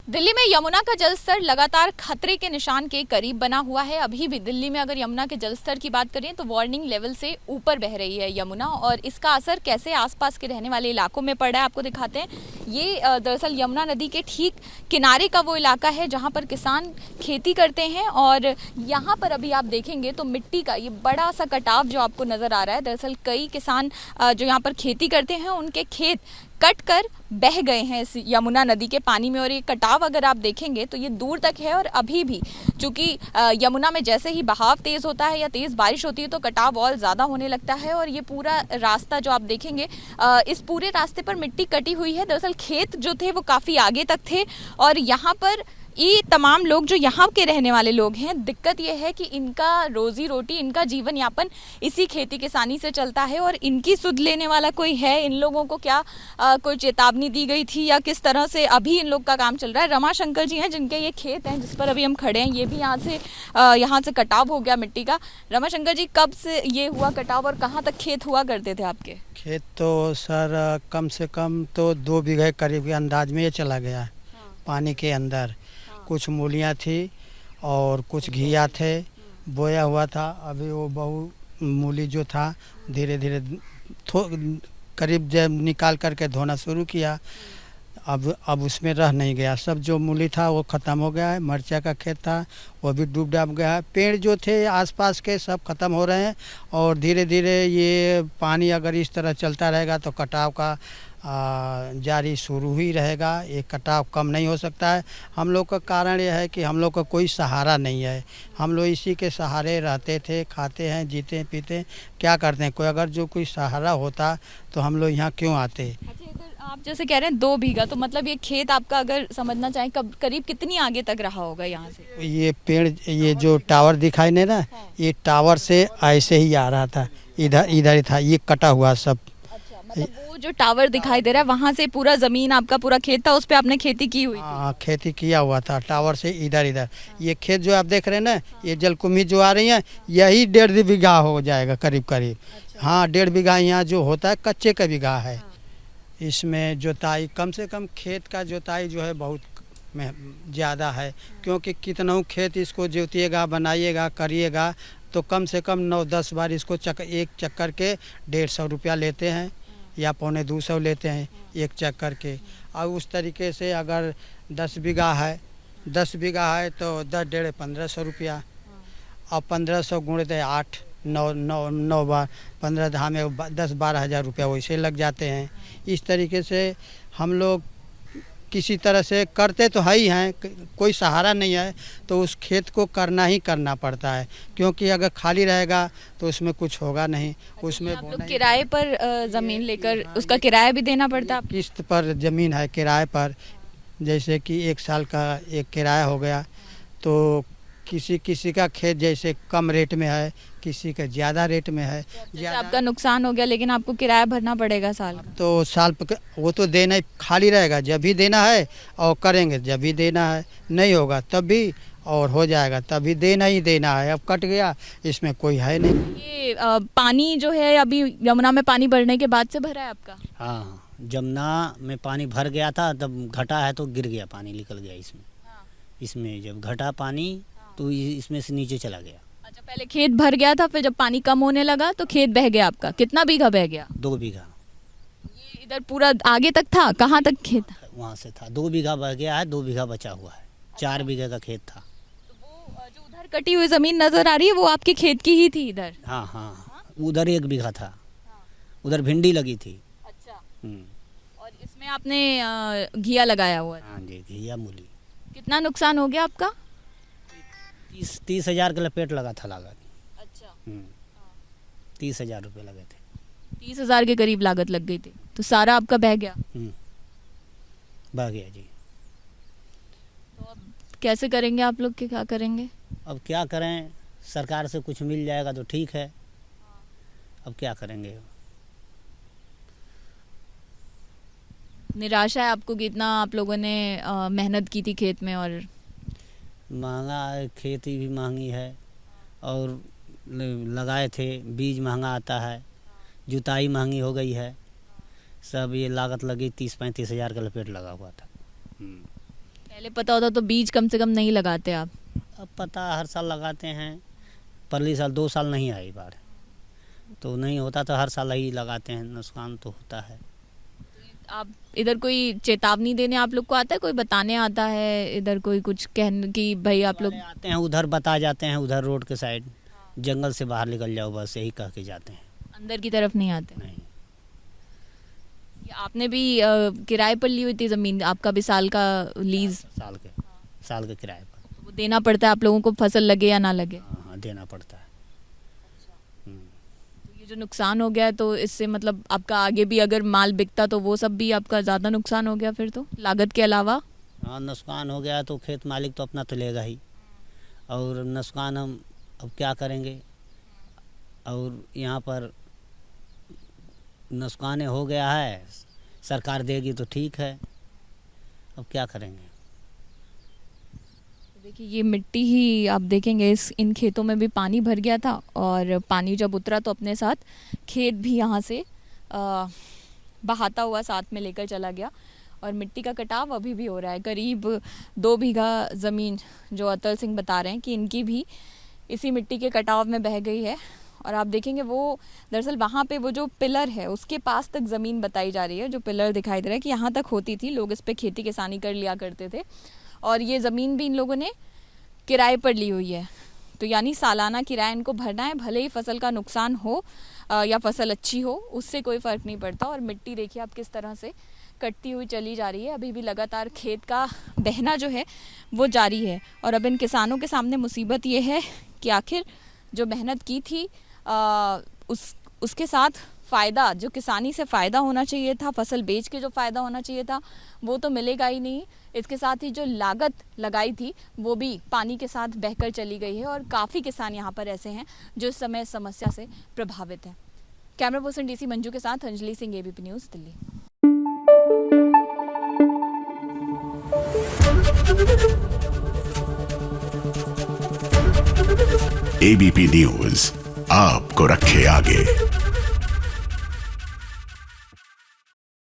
दिल्ली में यमुना का जलस्तर लगातार खतरे के निशान के करीब बना हुआ है। अभी भी दिल्ली में अगर यमुना के जलस्तर की बात करें तो वार्निंग लेवल से ऊपर बह रही है यमुना, और इसका असर कैसे आसपास के रहने वाले इलाकों में पड़ रहा है आपको दिखाते हैं। ये दरअसल यमुना नदी के ठीक किनारे का वो इलाका है जहाँ पर किसान खेती करते हैं, और यहाँ पर अभी आप देखेंगे तो मिट्टी का ये बड़ा सा कटाव जो आपको नज़र आ रहा है। दरअसल कई किसान जो यहाँ पर खेती करते हैं उनके खेत कट कर बह गए हैं इस यमुना नदी के पानी में, और ये कटाव अगर आप देखेंगे तो ये दूर तक है। और अभी भी चूंकि यमुना में जैसे ही बहाव तेज़ होता है या तेज़ बारिश होती है तो कटाव और ज़्यादा होने लगता है, और ये पूरा रास्ता जो आप देखेंगे इस पूरे रास्ते पर मिट्टी कटी हुई है। दरअसल खेत जो थे वो काफ़ी आगे तक थे, और यहाँ पर ये तमाम लोग जो यहाँ के रहने वाले लोग हैं, दिक्कत ये है कि इनका रोजी रोटी, इनका जीवन यापन इसी खेती किसानी से चलता है, और इनकी सुध लेने वाला कोई है? इन लोगों को क्या कोई चेतावनी दी गई थी या किस तरह से अभी इन लोग का काम चल रहा है? रमाशंकर जी हैं जिनके ये खेत हैं जिस पर अभी हम खड़े हैं, ये भी यहाँ से कटाव हो गया मिट्टी का। रमाशंकर जी, कब से ये हुआ कटाव और कहाँ तक खेत हुआ करते थे आपके? खेत तो सर कम से कम तो 2 बीघे करीब के अंदाज में ये चला गया है। पानी के अंदर कुछ मूलियाँ थी और कुछ घिया थे, बोया हुआ था। अभी वो बहु मूली जो था धीरे धीरे करीब जब निकाल करके धोना शुरू किया, अब उसमें रह नहीं गया। सब जो मूली था वो ख़त्म हो गया है। मिर्चा का खेत था वो भी डूब डाब गया है। पेड़ जो थे आसपास के सब ख़त्म हो रहे हैं, और धीरे धीरे ये पानी अगर इस तरह चलता रहेगा तो कटाव का जारी शुरू ही रहेगा। ये कटाव कम नहीं हो सकता है। हम लोग का कारण यह है कि हम लोग का कोई सहारा नहीं है। हम लोग इसी के सहारे रहते थे, खाते हैं, जीते पीते, क्या करते हैं। कोई अगर जो कोई सहारा होता तो हम लोग यहाँ क्यों आते। आप जैसे कह रहे हैं 2 बीघा, तो मतलब ये खेत आपका अगर समझना चाहें करीब कितनी आगे तक रहा होगा यहाँ से? ये पेड़, ये जो टावर दिखाई नहीं ना, ये टावर से ऐसे ही आ रहा था, इधर ही था, ये कटा हुआ सब। मतलब वो जो टावर दिखाई दे रहा है वहाँ से पूरा जमीन आपका पूरा खेत था, उस पे आपने खेती की हुई थी? हाँ, खेती किया हुआ था। टावर से इधर ये खेत जो आप देख रहे हैं ना, ये जलकुंभी जो आ रही है, यही 1.5 बीघा हो जाएगा करीब। हाँ, 1.5 बीघा यहाँ जो होता है कच्चे का बीघा है। इसमें जोताई कम से कम खेत का जोताई जो है बहुत ज़्यादा है, क्योंकि कितना खेत इसको जोतिएगा, बनाइएगा, करिएगा तो कम से कम 9-10 बार इसको एक चक्कर के 150 रुपया लेते हैं या 250 लेते हैं एक चक्कर के। और उस तरीके से अगर 10 बीघा है तो 10 1500 रुपया, और 1500 गुणित 8 9 बार 15 धाम में 10-12 हज़ार रुपया वैसे लग जाते हैं। इस तरीके से हम लोग किसी तरह से करते तो है ही हैं, कोई सहारा नहीं है तो उस खेत को करना ही करना पड़ता है, क्योंकि अगर खाली रहेगा तो उसमें कुछ होगा नहीं। उसमें आप लोग किराए पर ज़मीन लेकर उसका किराया भी देना पड़ता है? किस्त पर ज़मीन है, किराए पर, जैसे कि 1 साल का एक किराया हो गया। तो किसी का खेत जैसे कम रेट में है, किसी का ज़्यादा रेट में है। आपका नुकसान हो गया लेकिन आपको किराया भरना पड़ेगा साल का? तो साल वो तो देना ही, खाली रहेगा जब भी देना है, और करेंगे जब भी देना है, नहीं होगा तब भी, और हो जाएगा तभी देना ही देना है। अब कट गया, इसमें कोई है नहीं। ये पानी जो है अभी यमुना में पानी भरने के बाद से भरा है आपका? हाँ, यमुना में पानी भर गया था, तब घटा है तो गिर गया, पानी निकल गया इसमें। इसमें जब घटा पानी तो इसमें से नीचे चला गया। अच्छा, पहले खेत भर गया था, फिर जब पानी कम होने लगा तो खेत बह गया आपका। कितना बीघा बह गया? 2 बीघा। ये इधर पूरा आगे तक था? कहाँ तक खेत? वहाँ से था 2 बीघा बह गया है, 2 बीघा बचा हुआ है। 4 बीघे का खेत था। तो वो जो उधर कटी हुई जमीन नजर आ रही है वो आपके खेत की ही थी इधर? हाँ, उधर 1 बीघा था, उधर भिंडी लगी थी। अच्छा। और इसमें आपने घिया लगाया हुआ है? हाँ जी, घिया मूली। कितना नुकसान हो गया आपका? 30 हज़ार का लपेट लगा था लागत। अच्छा। 30 हज़ार रुपये लगे थे। 30 हज़ार के करीब लागत लग गई थी, तो सारा आपका बह गया? बह गया जी। तो अब कैसे करेंगे आप लोग, क्या करेंगे? अब क्या करें, सरकार से कुछ मिल जाएगा तो ठीक है, अब क्या करेंगे। निराशा है आपको कि इतना आप लोगों ने मेहनत की थी खेत में, और महंगा है, खेती भी महंगी है, और लगाए थे बीज महंगा आता है, जुताई महंगी हो गई है, सब ये लागत लगी 30-35 हज़ार का लपेट लगा हुआ था। पहले पता होता तो बीज कम से कम नहीं लगाते आप। अब पता हर साल लगाते हैं, पहली साल 2 साल नहीं आई बार, तो नहीं होता तो हर साल ही लगाते हैं, नुकसान तो होता है। आप इधर कोई चेतावनी देने आप लोग को आता है, कोई बताने आता है इधर, कोई कुछ कहने कि भाई आप लोग आते हैं उधर बता जाते हैं, उधर रोड के साइड जंगल से बाहर निकल जाओ, बस यही कह के जाते हैं। अंदर की तरफ नहीं आते? नहीं। ये आपने भी किराए पर ली हुई थी ज़मीन, आपका भी साल का लीज? साल के किराए पर। वो देना पड़ता है आप लोगों को, फसल लगे या ना लगे? हाँ, देना पड़ता है। तो ये जो नुकसान हो गया है, तो इससे मतलब आपका आगे भी अगर माल बिकता तो वो सब भी आपका ज़्यादा नुकसान हो गया फिर तो, लागत के अलावा? हाँ, नुकसान हो गया तो खेत मालिक तो अपना तो लेगा ही, और नुकसान हम अब क्या करेंगे। और यहाँ पर नुकसान हो गया है, सरकार देगी तो ठीक है, अब क्या करेंगे। देखिए ये मिट्टी ही आप देखेंगे, इन खेतों में भी पानी भर गया था, और पानी जब उतरा तो अपने साथ खेत भी यहाँ से बहाता हुआ साथ में लेकर चला गया। और मिट्टी का कटाव अभी भी हो रहा है। करीब 2 बीघा ज़मीन जो अतुल सिंह बता रहे हैं कि इनकी भी इसी मिट्टी के कटाव में बह गई है। और आप देखेंगे वो दरअसल वहाँ पे वो जो पिलर है उसके पास तक ज़मीन बताई जा रही है, जो पिलर दिखाई दे रहा है कि यहाँ तक होती थी, लोग इस पे खेती किसानी कर लिया करते थे। और ये ज़मीन भी इन लोगों ने किराए पर ली हुई है, तो यानी सालाना किराया इनको भरना है, भले ही फसल का नुकसान हो या फसल अच्छी हो, उससे कोई फ़र्क नहीं पड़ता। और मिट्टी देखिए आप किस तरह से कटती हुई चली जा रही है। अभी भी लगातार खेत का बहना जो है वो जारी है। और अब इन किसानों के सामने मुसीबत ये है कि आखिर जो मेहनत की थी उसके साथ फ़ायदा, जो किसानी से फ़ायदा होना चाहिए था, फसल बेच के जो फ़ायदा होना चाहिए था वो तो मिलेगा ही नहीं। इसके साथ ही जो लागत लगाई थी वो भी पानी के साथ बहकर चली गई है। और काफ़ी किसान यहाँ पर ऐसे हैं जो इस समय इस समस्या से प्रभावित हैं। कैमरा पर्सन डीसी मंजू के साथ Anjali Singh, ABP news, Delhi. ABP news आपको रखे आगे।